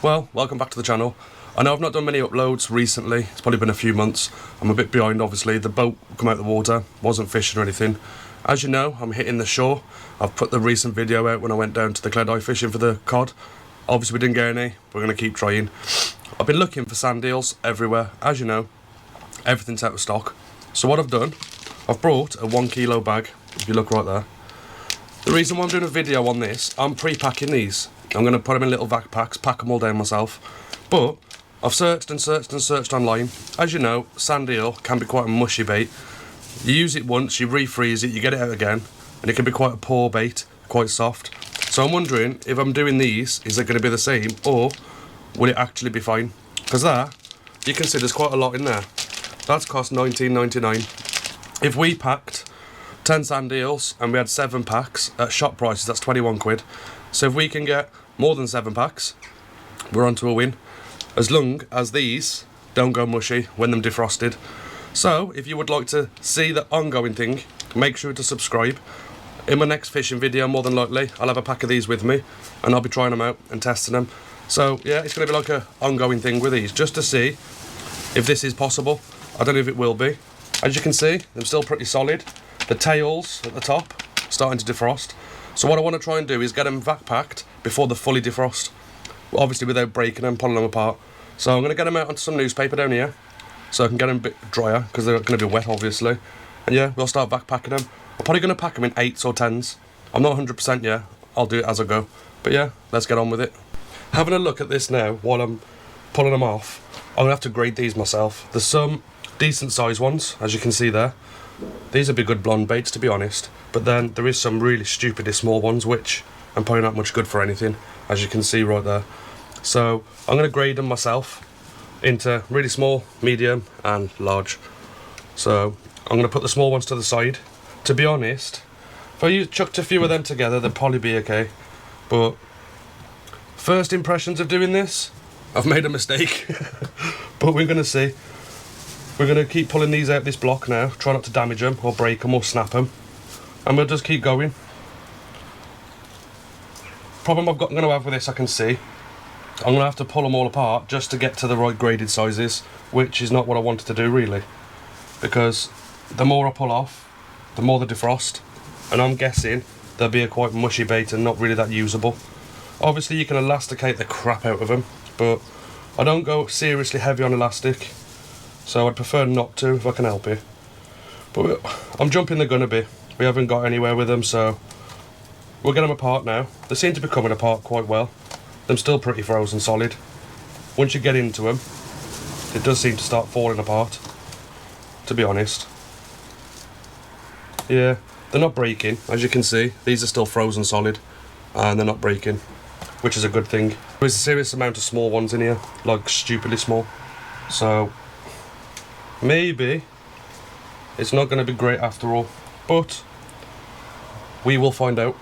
Well, welcome back to the channel. I know I've not done many uploads recently, it's probably been a few months. I'm a bit behind obviously, the boat come out of the water, wasn't fishing or anything. As you know, I'm hitting the shore. I've put the recent video out when I went down to the Cleddau fishing for the cod. Obviously we didn't get any, we're going to keep trying. I've been looking for sand eels everywhere, as you know, everything's out of stock. So what I've done, I've brought a 1 kilo bag, if you look right there. The reason why I'm doing a video on this, I'm pre-packing these. I'm going to put them in little vac packs, pack them all down myself. But I've searched and searched and searched online. As you know, sand-eel can be quite a mushy bait. You use it once, you refreeze it, you get it out again, and it can be quite a poor bait, quite soft. So I'm wondering, if I'm doing these, is it going to be the same, or will it actually be fine? Because there, you can see there's quite a lot in there. That's cost £19.99. If we packed 10 sand eels and we had 7 packs at shop prices, that's 21 quid. So if we can get more than 7 packs, we're on to a win. As long as these don't go mushy when they're defrosted. So if you would like to see the ongoing thing, make sure to subscribe. In my next fishing video, more than likely, I'll have a pack of these with me and I'll be trying them out and testing them. So yeah, it's going to be like a ongoing thing with these, just to see if this is possible. I don't know if it will be. As you can see, they're still pretty solid. The tails at the top starting to defrost. So what I want to try and do is get them vac packed before they fully defrost. Obviously without breaking them, pulling them apart. So I'm going to get them out onto some newspaper down here, so I can get them a bit drier, because they're going to be wet obviously. And yeah, we'll start vac packing them. I'm probably going to pack them in 8s or 10s. I'm not 100% yet, I'll do it as I go. But yeah, let's get on with it. Having a look at this now, while I'm pulling them off, I'm going to have to grade these myself. There's some decent sized ones, as you can see there. These would be good blonde baits, to be honest. But then there is some really stupidly small ones, which I'm probably not much good for anything, as you can see right there. So I'm going to grade them myself into really small, medium and large. So I'm going to put the small ones to the side. To be honest, if I chucked a few of them together, they'd probably be okay. But first impressions of doing this, I've made a mistake. But we're going to see. We're going to keep pulling these out this block now, try not to damage them or break them or snap them, and we'll just keep going. Problem I'm going to have with this, I can see, I'm going to have to pull them all apart just to get to the right graded sizes, which is not what I wanted to do really, because the more I pull off, the more they defrost, and I'm guessing they'll be a quite mushy bait and not really that usable. Obviously you can elasticate the crap out of them, but I don't go seriously heavy on elastic. So I'd prefer not to if I can help it. But I'm jumping the gun a bit. We haven't got anywhere with them, so we'll get them apart now. They seem to be coming apart quite well. They're still pretty frozen solid. Once you get into them, it does seem to start falling apart, to be honest. Yeah, they're not breaking, as you can see. These are still frozen solid, and they're not breaking, which is a good thing. There's a serious amount of small ones in here, like stupidly small. So maybe it's not going to be great after all, but we will find out.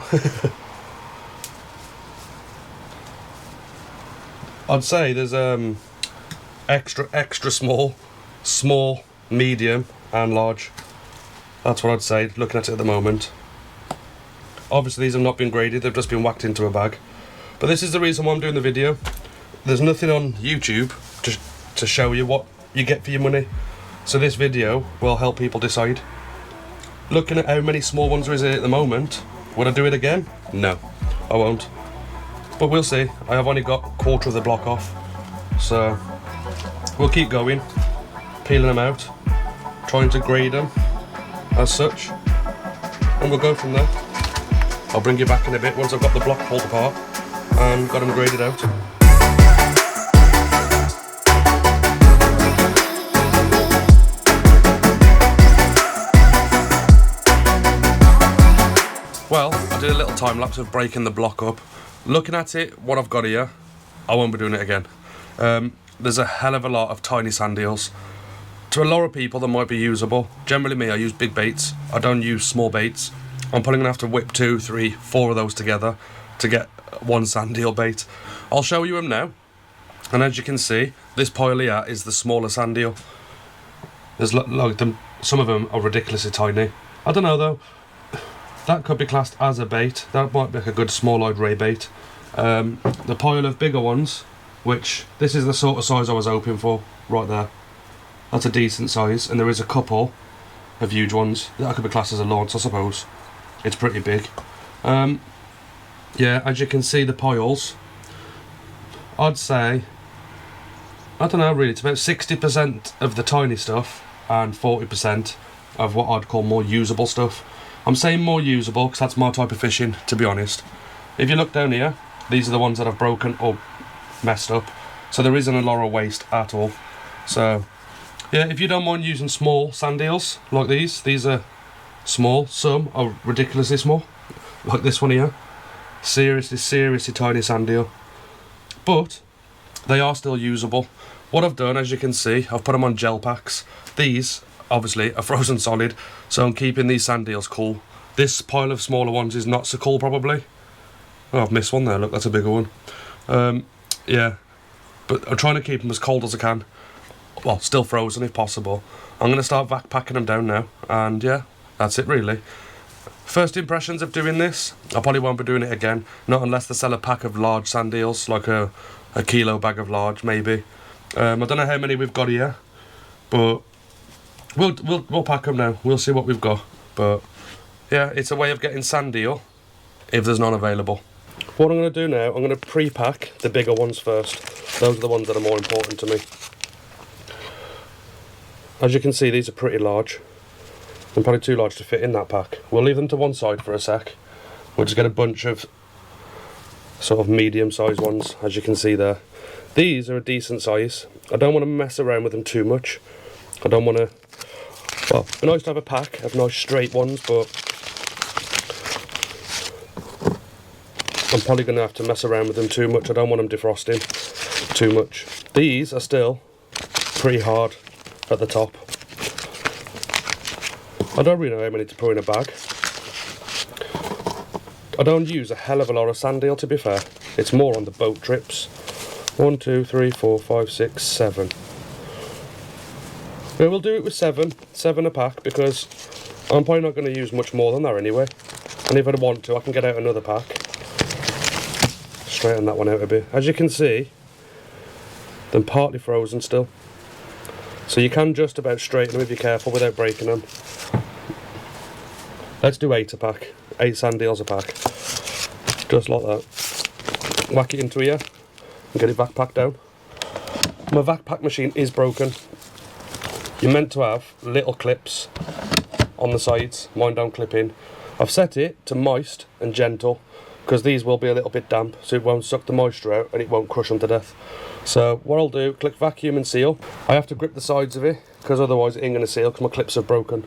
I'd say there's extra small, medium and large. That's what I'd say, looking at it at the moment. Obviously these have not been graded, they've just been whacked into a bag. But this is the reason why I'm doing the video. There's nothing on YouTube to show you what you get for your money. So this video will help people decide. Looking at how many small ones there is at the moment, would I do it again? No, I won't. But we'll see. I have only got a quarter of the block off. So we'll keep going, peeling them out, trying to grade them as such, and we'll go from there. I'll bring you back in a bit once I've got the block pulled apart and got them graded out. Well, I did a little time lapse of breaking the block up. Looking at it, what I've got here, I won't be doing it again. There's a hell of a lot of tiny sand eels. To a lot of people, they might be usable. Generally me, I use big baits. I don't use small baits. I'm probably going to have to whip 2, 3, 4 of those together to get one sand eel bait. I'll show you them now. And as you can see, this pile here is the smaller sand eel. There's like them, some of them are ridiculously tiny. I don't know though. That could be classed as a bait. That might be like a good small-eyed ray bait. The pile of bigger ones which this is the sort of size I was hoping for right there. That's a decent size, and there is a couple of huge ones. That could be classed as a launch, I suppose. It's pretty big. Yeah, as you can see, the piles, I'd say, I don't know really, it's about 60% of the tiny stuff and 40% of what I'd call more usable stuff. I'm saying more usable because that's my type of fishing, to be honest. If you look down here, these are the ones that I've broken or messed up, so there isn't a lot of waste at all. So yeah, if you don't mind using small sand eels like these are small, some are ridiculously small, like this one here. Seriously tiny sand eel, but they are still usable. What I've done, as you can see, I've put them on gel packs. These obviously are frozen solid, so I'm keeping these sand eels cool. This pile of smaller ones is not so cool probably. Oh, I've missed one there, look, that's a bigger one. Yeah, but I'm trying to keep them as cold as I can. Well, still frozen if possible. I'm going to start vac packing them down now, and yeah, that's it really. First impressions of doing this, I probably won't be doing it again, not unless they sell a pack of large sand eels, like a kilo bag of large maybe. I don't know how many we've got here, but we'll pack them now. We'll see what we've got. But yeah, it's a way of getting sand eel if there's none available. What I'm going to do now, I'm going to pre-pack the bigger ones first. Those are the ones that are more important to me. As you can see, these are pretty large. They're probably too large to fit in that pack. We'll leave them to one side for a sec. We'll just get a bunch of sort of medium-sized ones, as you can see there. These are a decent size. I don't want to mess around with them too much. I don't want to... Well, it'd be nice to have a pack of nice straight ones, but I'm probably going to have to mess around with them too much. I don't want them defrosting too much. These are still pretty hard at the top. I don't really know how many to put in a bag. I don't use a hell of a lot of sand eel, to be fair. It's more on the boat trips. 1, 2, 3, 4, 5, 6, 7. Yeah, we'll do it with 7 a pack, because I'm probably not going to use much more than that anyway. And if I want to, I can get out another pack. Straighten that one out a bit. As you can see, they're partly frozen still. So you can just about straighten them if you're careful without breaking them. Let's do 8 a pack. 8 sand eels a pack. Just like that. Whack it into here and get it vac packed down. My vac pack machine is broken. You're meant to have little clips on the sides. Mine don't clip in. I've set it to moist and gentle, because these will be a little bit damp, so it won't suck the moisture out and it won't crush them to death. So what I'll do, click vacuum and seal. I have to grip the sides of it, because otherwise it ain't going to seal, because my clips are broken.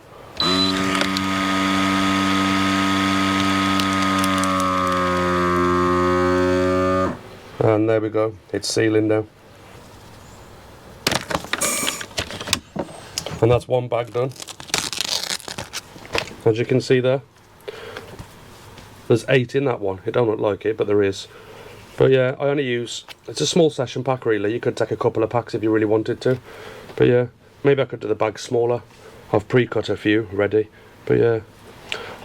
And there we go, it's sealing now. And that's one bag done. As you can see there, there's 8 in that one. It don't look like it, but there is. But yeah, I only use, it's a small session pack really. You could take a couple of packs if you really wanted to. But yeah, maybe I could do the bag smaller. I've pre-cut a few ready. But yeah,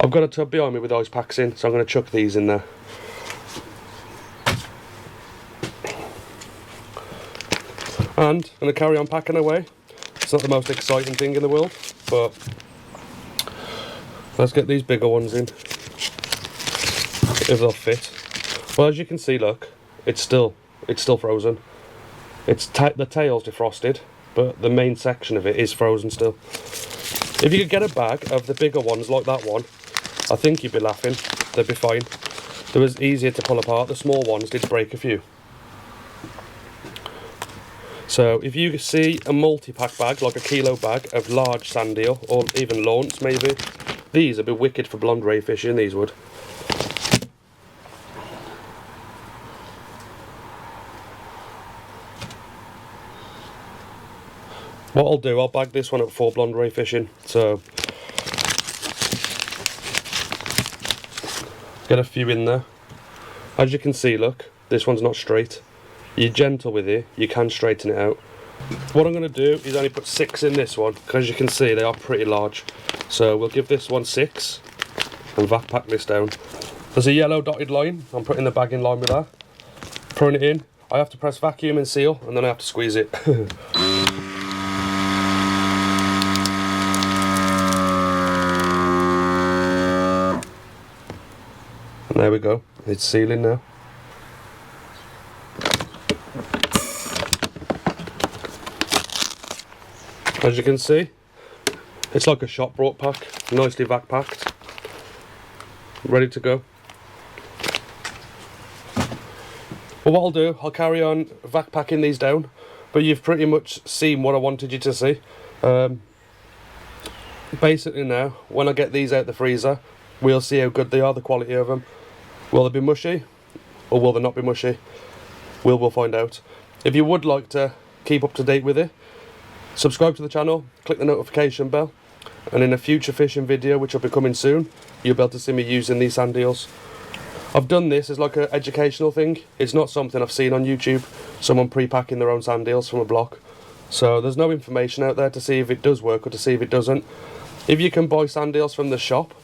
I've got a tub behind me with those packs in, so I'm going to chuck these in there. And I'm going to carry on packing away. It's not the most exciting thing in the world, but let's get these bigger ones in, if they'll fit. Well, as you can see, look, it's still frozen. The tail's defrosted, but the main section of it is frozen still. If you could get a bag of the bigger ones like that one, I think you'd be laughing. They'd be fine. They was easier to pull apart. The small ones did break a few. So if you see a multi-pack bag, like a kilo bag of large sand eel, or even launch maybe, these would be wicked for blonde ray fishing, these would. What I'll do, I'll bag this one up for blonde ray fishing, so get a few in there. As you can see, look, this one's not straight. You're gentle with it, you can straighten it out. What I'm going to do is only put 6 in this one, because as you can see they are pretty large. So we'll give this one 6 and vac pack this down. There's a yellow dotted line, I'm putting the bag in line with that. Throwing it in. I have to press vacuum and seal, and then I have to squeeze it. And there we go, it's sealing now. As you can see, it's like a shop brought pack, nicely vac packed, ready to go. Well, what I'll do, I'll carry on vac packing these down, but you've pretty much seen what I wanted you to see. Basically now, when I get these out the freezer, we'll see how good they are, the quality of them. Will they be mushy, or will they not be mushy? We'll find out. If you would like to keep up to date with it, subscribe to the channel, click the notification bell, and in a future fishing video, which will be coming soon, you'll be able to see me using these sand eels. I've done this as like an educational thing. It's not something I've seen on YouTube, someone pre-packing their own sand eels from a block. So there's no information out there to see if it does work or to see if it doesn't. If you can buy sand eels from the shop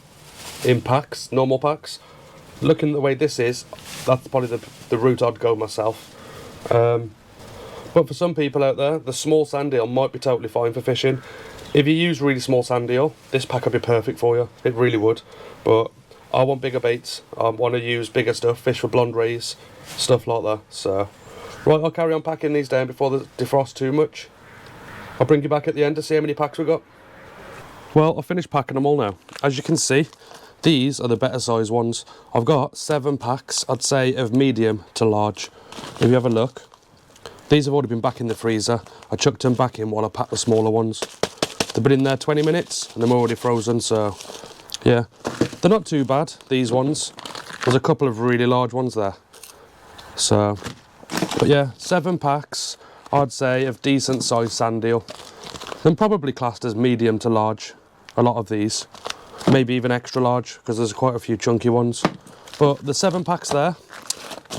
in packs, normal packs, looking at the way this is, that's probably the route I'd go myself. But for some people out there, the small sand eel might be totally fine for fishing. If you use really small sand eel, this pack would be perfect for you. It really would. But I want bigger baits. I want to use bigger stuff, fish for blonde rays, stuff like that. So, right, I'll carry on packing these down before they defrost too much. I'll bring you back at the end to see how many packs we got. Well, I've finished packing them all now. As you can see, these are the better size ones. I've got 7 packs, I'd say, of medium to large. If you have a look, these have already been back in the freezer. I chucked them back in while I packed the smaller ones. They've been in there 20 minutes and they're already frozen, so yeah. They're not too bad, these ones. There's a couple of really large ones there. So, but yeah, 7 packs, I'd say, of decent sized sand eel. They're probably classed as medium to large, a lot of these. Maybe even extra large, because there's quite a few chunky ones. But the 7 packs there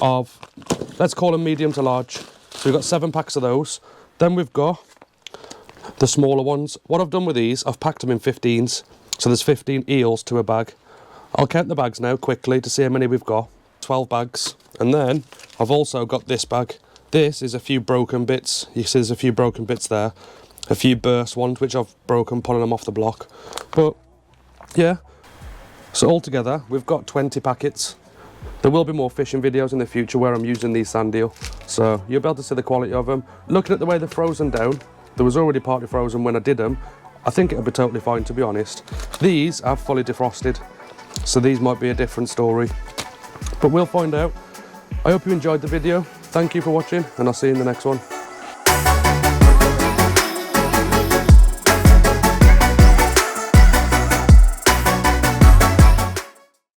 of, let's call them medium to large. So we've got 7 packs of those. Then we've got the smaller ones. What I've done with these, I've packed them in 15s. So there's 15 eels to a bag. I'll count the bags now quickly to see how many we've got. 12 bags. And then I've also got this bag. This is a few broken bits. You see there's a few broken bits there. A few burst ones which I've broken, pulling them off the block. But yeah. So altogether we've got 20 packets. There will be more fishing videos in the future where I'm using these sand eel. So you'll be able to see the quality of them. Looking at the way they're frozen down, there was already partly frozen when I did them. I think it'll be totally fine, to be honest. These are fully defrosted, so these might be a different story. But we'll find out. I hope you enjoyed the video. Thank you for watching, and I'll see you in the next one.